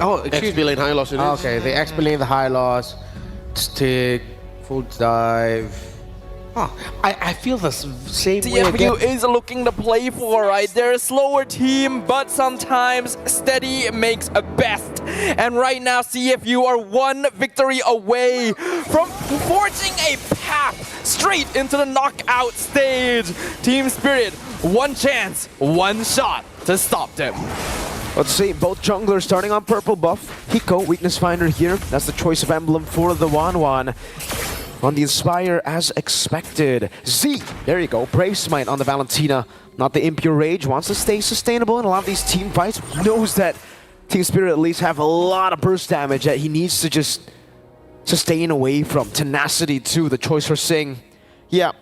Oh, excuse me, lane high loss. Okay, the XP lane, the high loss, stick, full dive. Huh. I feel the same way again. CFU is looking to play for, right? They're a slower team, but sometimes steady makes a best. And right now, CFU are one victory away from forging a path straight into the knockout stage. Team Spirit, one chance, one shot to stop them. Let's see, both junglers starting on purple buff. Hiko, weakness finder here. That's the choice of emblem for the Wanwan. On the Inspire, as expected. Z, there you go. Brave Smite on the Valentina. Not the Impure Rage. Wants to stay sustainable in a lot of these team fights. Knows that Team Spirit at least have a lot of burst damage that he needs to just sustain away from. Tenacity too, the choice for Sing. Yeah,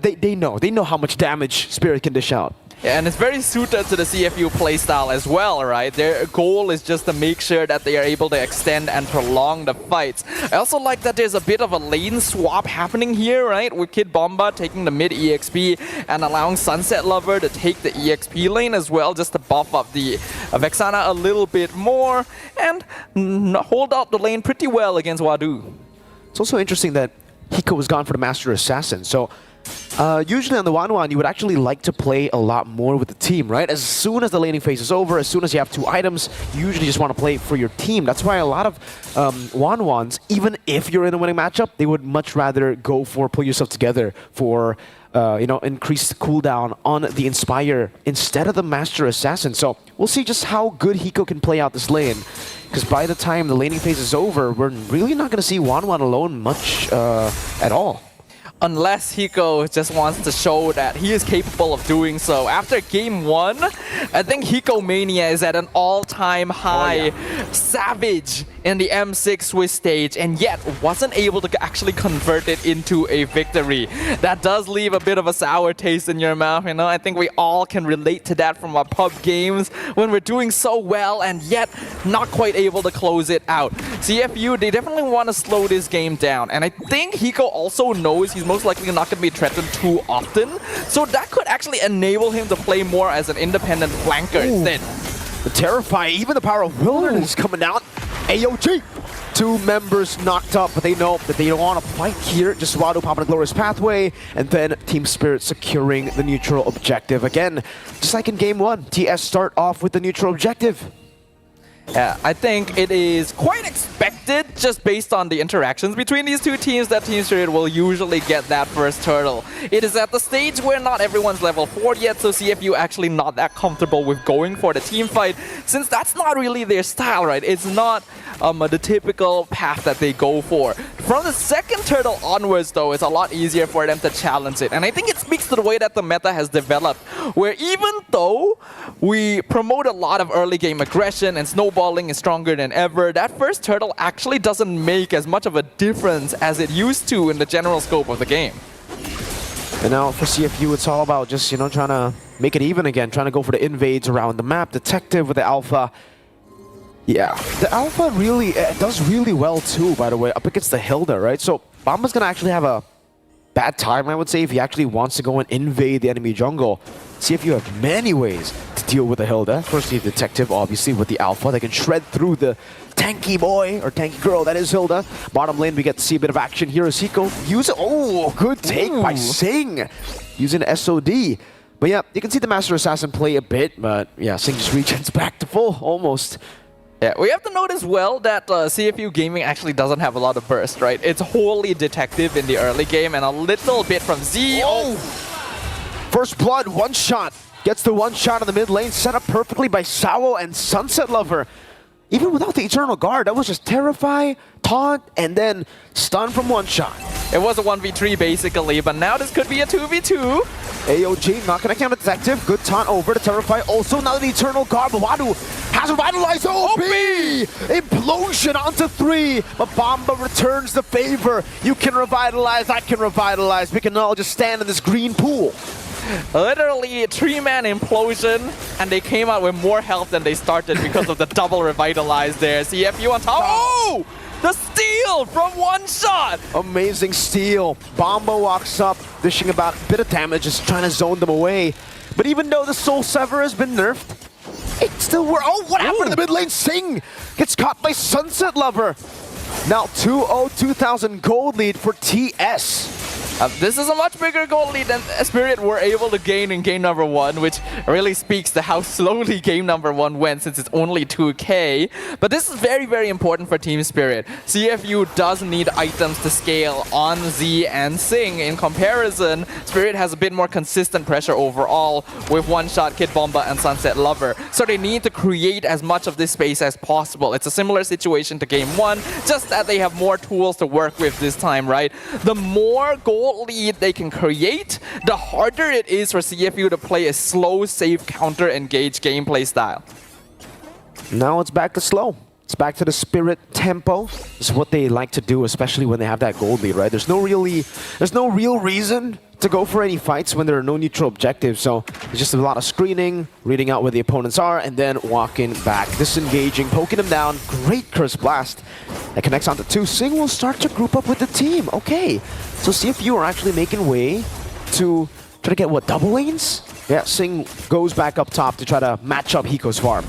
they know. They know how much damage Spirit can dish out. Yeah, and it's very suited to the CFU playstyle as well, right? Their goal is just to make sure that they are able to extend and prolong the fights. I also like that there's a bit of a lane swap happening here, right? With Kid Bomba taking the mid EXP and allowing Sunset Lover to take the EXP lane as well, just to buff up the Vexana a little bit more and hold out the lane pretty well against Wadu. It's also interesting that Hiko was gone for the Master Assassin, so usually on the Wanwan, you would actually like to play a lot more with the team, right? As soon as the laning phase is over, as soon as you have 2 items, you usually just want to play for your team. That's why a lot of Wanwans, even if you're in a winning matchup, they would much rather go for pull yourself together for increased cooldown on the Inspire instead of the Master Assassin. So we'll see just how good Hiko can play out this lane. Because by the time the laning phase is over, we're really not going to see Wanwan alone much at all. Unless Hiko just wants to show that he is capable of doing so. After game 1, I think Hiko Mania is at an all-time high. Savage in the M6 Swiss stage, and yet wasn't able to actually convert it into a victory. That does leave a bit of a sour taste in your mouth, you know? I think we all can relate to that from our pub games when we're doing so well and yet not quite able to close it out. CFU, they definitely want to slow this game down, and I think Hiko also knows he's most likely not going to be threatened too often, so that could actually enable him to play more as an independent flanker instead. The Terrify, even the power of Wilderness coming out. AOG! 2 members knocked up, but they know that they don't want to fight here. Just Wadu popping a Glorious Pathway, and then Team Spirit securing the neutral objective. Again, just like in game 1, TS start off with the neutral objective. Yeah, I think it is quite expected, just based on the interactions between these two teams, that Team Spirit will usually get that first turtle. It is at the stage where not everyone's level 4 yet, so CFU actually not that comfortable with going for the team fight, since that's not really their style, right? It's not the typical path that they go for. From the second turtle onwards, though, it's a lot easier for them to challenge it. And I think it speaks to the way that the meta has developed, where even though we promote a lot of early game aggression and snowballing is stronger than ever, that first turtle actually doesn't make as much of a difference as it used to in the general scope of the game. And now for CFU, it's all about just, trying to make it even again, trying to go for the invades around the map. Detective with the Alpha. Yeah, the Alpha really does really well too, by the way, up against the Hilda, right? So Bomba's going to actually have a bad time, I would say, if he actually wants to go and invade the enemy jungle. CFU have many ways to deal with the Hilda. Firstly, the Detective, obviously, with the Alpha. They can shred through the tanky boy, or tanky girl, that is Hilda. Bottom lane, we get to see a bit of action here as Hiko uses... Oh, good take by Sing, using SOD. But yeah, you can see the Master Assassin play a bit, but yeah, Sing just regens back to full, almost. Yeah, we have to note as well that CFU Gaming actually doesn't have a lot of burst, right? It's wholly Detective in the early game and a little bit from Z. Oh! First blood, one shot. Gets the one shot in the mid lane, set up perfectly by Sao and Sunset Lover. Even without the Eternal Guard, that was just Terrify, Taunt, and then stun from one shot. It was a 1v3 basically, but now this could be a 2v2. AOG not gonna count Detective. Good taunt over to Terrify. Also now the Eternal Guard, but Wadu has revitalized OP! Implosion onto 3, but Bomba returns the favor. You can revitalize, I can revitalize. We can all just stand in this green pool. Literally 3-man implosion, and they came out with more health than they started because of the double revitalize there. CFU on top. Oh! The steal from one shot! Amazing steal. Bomba walks up, dishing about a bit of damage, just trying to zone them away. But even though the Soul Sever has been nerfed, It still works. Oh, what happened in the mid lane? Sing gets caught by Sunset Lover. Now 2-0, 2,000 gold lead for TS. This is a much bigger gold lead than Spirit were able to gain in game number 1, which really speaks to how slowly game number 1 went since it's only 2k. But this is very, very important for Team Spirit. CFU does need items to scale on Z and Sing. In comparison, Spirit has a bit more consistent pressure overall with One Shot, Kid Bomba, and Sunset Lover. So they need to create as much of this space as possible. It's a similar situation to game 1, just that they have more tools to work with this time, right? The more gold lead they can create, the harder it is for CFU to play a slow, safe, counter-engaged gameplay style. Now it's back to slow. It's back to the Spirit tempo. This is what they like to do, especially when they have that gold lead, right? There's no real reason to go for any fights when there are no neutral objectives. So it's just a lot of screening, reading out where the opponents are, and then walking back, disengaging, poking them down. Great Curse Blast. That connects onto 2. Sing will start to group up with the team. Okay. So CFU are actually making way to try to get, what, double lanes? Yeah, Sing goes back up top to try to match up Hiko's farm.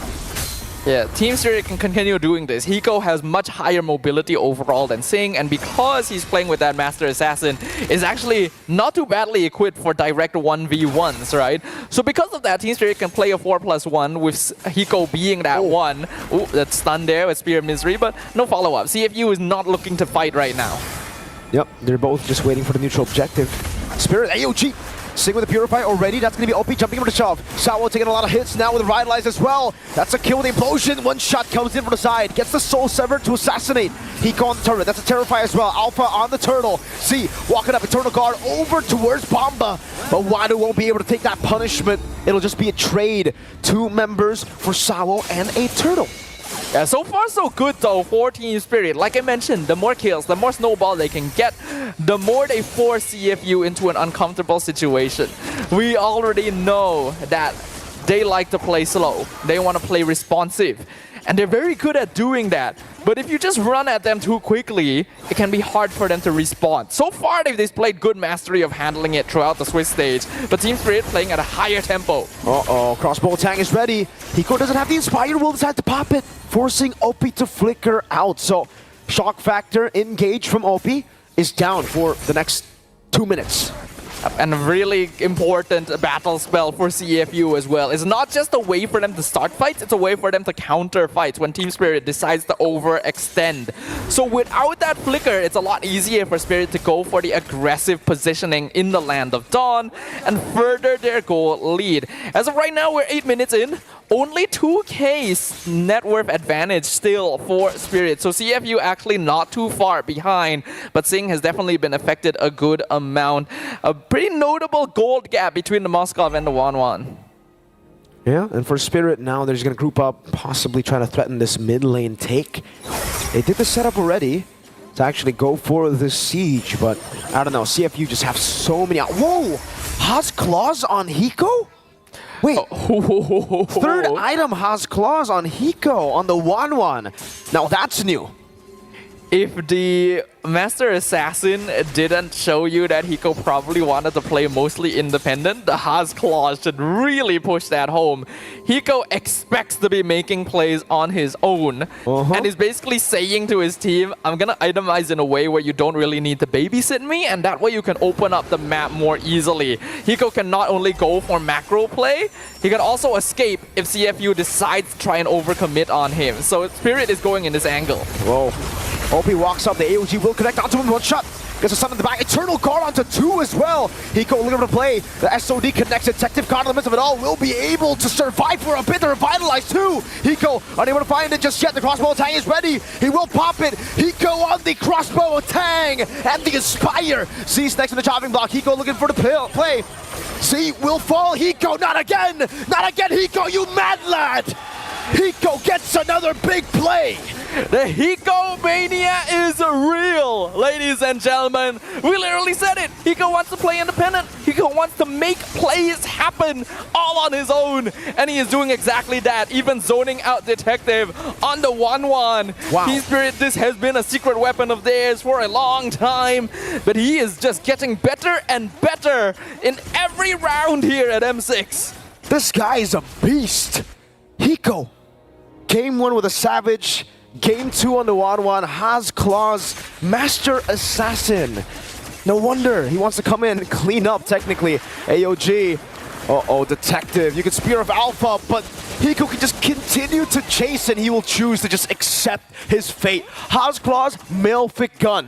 Yeah, Team Spirit can continue doing this. Hiko has much higher mobility overall than Sing, and because he's playing with that Master Assassin, is actually not too badly equipped for direct 1v1s, right? So because of that, Team Spirit can play a 4+1 with Hiko being that one. Ooh, that stun there with Spear of Misery, but no follow-up. CFU is not looking to fight right now. Yep, they're both just waiting for the neutral objective. Spirit AOG. Sing with the Purify already. That's going to be OP jumping over the shove. Sawo taking a lot of hits now with Revitalize as well. That's a kill with the Implosion. One shot comes in from the side. Gets the Soul Sever to assassinate. Hiko on the turret. That's a Terrify as well. Alpha on the Turtle. C walking up Eternal Guard over towards Bomba. But Wadu won't be able to take that punishment. It'll just be a trade. 2 members for Sawo and a Turtle. Yeah, so far so good though for Team Spirit. Like I mentioned, the more kills, the more snowball they can get, the more they force CFU into an uncomfortable situation. We already know that they like to play slow. They want to play responsive. And they're very good at doing that. But if you just run at them too quickly, it can be hard for them to respond. So far, they've displayed good mastery of handling it throughout the Swiss stage. But Team Spirit playing at a higher tempo. Uh-oh, Crossbow Tang is ready. Hiko doesn't have the Inspire, will decide to pop it, forcing OP to flicker out. So, shock factor engaged from OP is down for the next 2 minutes. And a really important battle spell for CFU as well. It's not just a way for them to start fights, it's a way for them to counter fights when Team Spirit decides to overextend. So without that flicker, it's a lot easier for Spirit to go for the aggressive positioning in the Land of Dawn and further their goal lead. As of right now, we're 8 minutes in. Only 2k's net worth advantage still for Spirit. So CFU actually not too far behind, but Sing has definitely been affected a good amount. A pretty notable gold gap between the Moskov and the Wanwan. Yeah, and for Spirit now, they're just going to group up, possibly trying to threaten this mid lane take. They did the setup already to actually go for the siege, but I don't know. CFU just have so many. Whoa! Haas Claws on Hiko? Wait, third item has claws on Hiko on the Wanwan. Now that's new. If the Master Assassin didn't show you that Hiko probably wanted to play mostly independent, the Haas Claws should really push that home. Hiko expects to be making plays on his own and is basically saying to his team, I'm gonna itemize in a way where you don't really need to babysit me, and that way you can open up the map more easily. Hiko can not only go for macro play, he can also escape if CFU decides to try and overcommit on him. So Spirit is going in this angle. Whoa. OP walks up, the AOG will connect onto him with one shot. Gets a stun in the back. Eternal Guard onto 2 as well. Hiko looking to play. The SOD connects. Detective Guard in the midst of it all will be able to survive for a bit. To revitalize too. Hiko unable to find it just yet. The crossbow tang is ready. He will pop it. Hiko on the crossbow tang and the Inspire. C's next to the chopping block. Hiko looking for the play. C will fall. Hiko, not again. Not again, Hiko, you mad lad. Hiko gets another big play. The Hiko mania is real, ladies and gentlemen. We literally said it. Hiko wants to play independent. Hiko wants to make plays happen all on his own. And he is doing exactly that, even zoning out Detective on the 1-1. Wow. Team Spirit, this has been a secret weapon of theirs for a long time. But he is just getting better and better in every round here at M6. This guy is a beast. Hiko, game 1 with a Savage, game 2 on the 1-1, has Claws, Master Assassin. No wonder he wants to come in and clean up technically. AOG, uh-oh, Detective. You can Spear of Alpha, but Hiko can just continue to chase and he will choose to just accept his fate. Has Claws, Malefic Gun.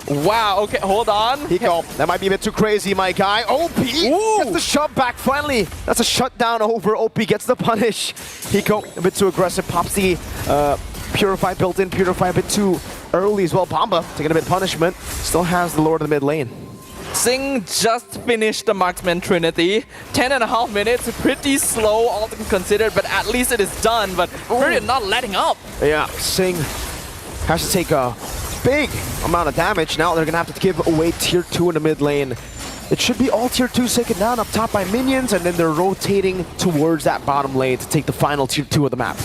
Wow, okay, hold on. Hiko, that might be a bit too crazy, my guy. OP gets the shove back finally. That's a shutdown over. OP gets the punish. Hiko, a bit too aggressive. Pops the Purify built-in. Purify a bit too early as well. Bamba taking a bit of punishment. Still has the Lord of the mid lane. Sing just finished the Marksman Trinity. 10.5 minutes, pretty slow all things considered, but at least it is done. But Spirit not letting up. Yeah, Sing has to take a big amount of damage. Now they're going to have to give away tier 2 in the mid lane. It should be all tier 2 taken down up top by minions, and then they're rotating towards that bottom lane to take the final tier 2 of the map.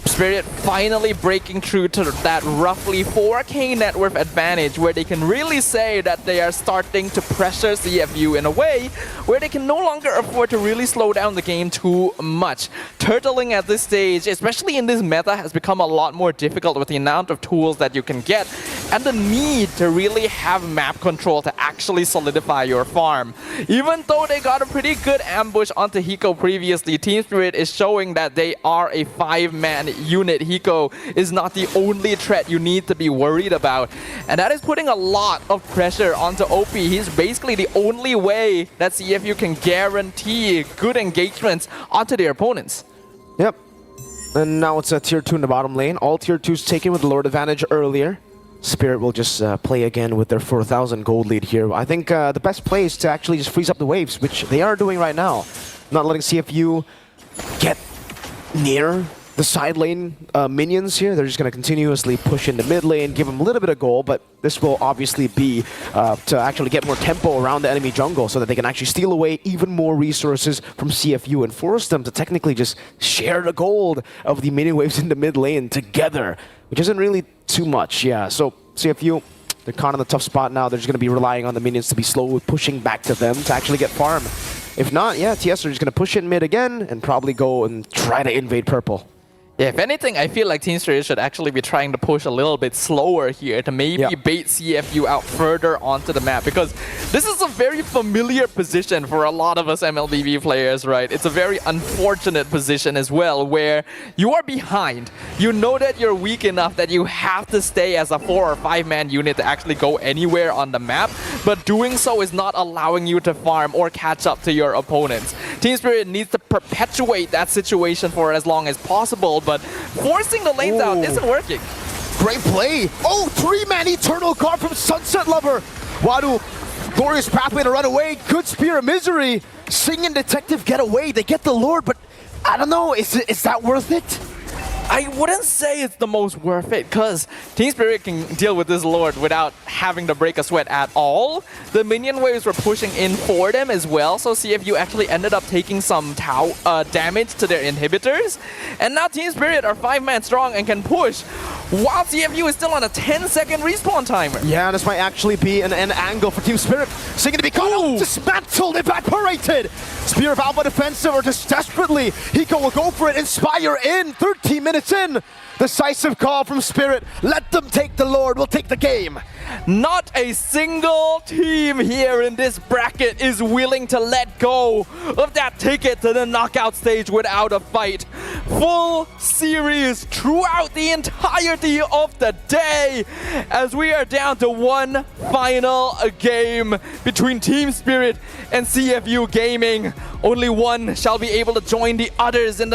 Spirit finally breaking through to that roughly 4k net worth advantage where they can really say that they are starting to pressure CFU in a way where they can no longer afford to really slow down the game too much. Turtling at this stage, especially in this meta, has become a lot more difficult with the amount of tools that you can get and the need to really have map control to actually solidify your farm. Even though they got a pretty good ambush onto Hiko previously, Team Spirit is showing that they are a 5-man unit. Hiko is not the only threat you need to be worried about, and that is putting a lot of pressure onto OP. He's basically the only way that CFU can guarantee good engagements onto their opponents. Yep. And now it's a tier 2 in the bottom lane. All tier 2s taken with the Lord advantage earlier. Spirit will just play again with their 4,000 gold lead here. I think the best play is to actually just freeze up the waves, which they are doing right now. Not letting CFU get near the side lane minions here. They're just going to continuously push into mid lane, give them a little bit of goal, but this will obviously be to actually get more tempo around the enemy jungle so that they can actually steal away even more resources from CFU and force them to technically just share the gold of the minion waves in the mid lane together, which isn't really too much. Yeah, so CFU, they're caught in a tough spot now. They're just going to be relying on the minions to be slow pushing back to them to actually get farm. If not, yeah, TS are just going to push in mid again and probably go and try to invade purple. Yeah, if anything, I feel like Team Spirit should actually be trying to push a little bit slower here to maybe bait CFU out further onto the map, because this is a very familiar position for a lot of us MLBB players, right? It's a very unfortunate position as well, where you are behind. You know that you're weak enough that you have to stay as a 4 or 5-man unit to actually go anywhere on the map, but doing so is not allowing you to farm or catch up to your opponents. Team Spirit needs to perpetuate that situation for as long as possible, but forcing the lanes out isn't working. Great play. Oh, 3-man Eternal Guard from Sunset Lover. Wadu, glorious pathway to run away. Good Spear of Misery. Sing and Detective get away. They get the Lord, but I don't know. Is that worth it? I wouldn't say it's the most worth it, because Team Spirit can deal with this Lord without having to break a sweat at all. The minion waves were pushing in for them as well, so CFU actually ended up taking some damage to their inhibitors. And now Team Spirit are 5-man strong and can push, while CFU is still on a 10-second respawn timer. Yeah, this might actually be an end angle for Team Spirit. Singing to be caught out, dismantled, evaporated. Spear of Alpha defensive or just desperately. Hiko will go for it, Inspire in, 13 minutes in. Decisive call from Spirit. Let them take the Lord, we'll take the game. Not a single team here in this bracket is willing to let go of that ticket to the knockout stage without a fight. Full series throughout the entirety of the day, as we are down to one final game between Team Spirit and CFU Gaming. Only one shall be able to join the others in the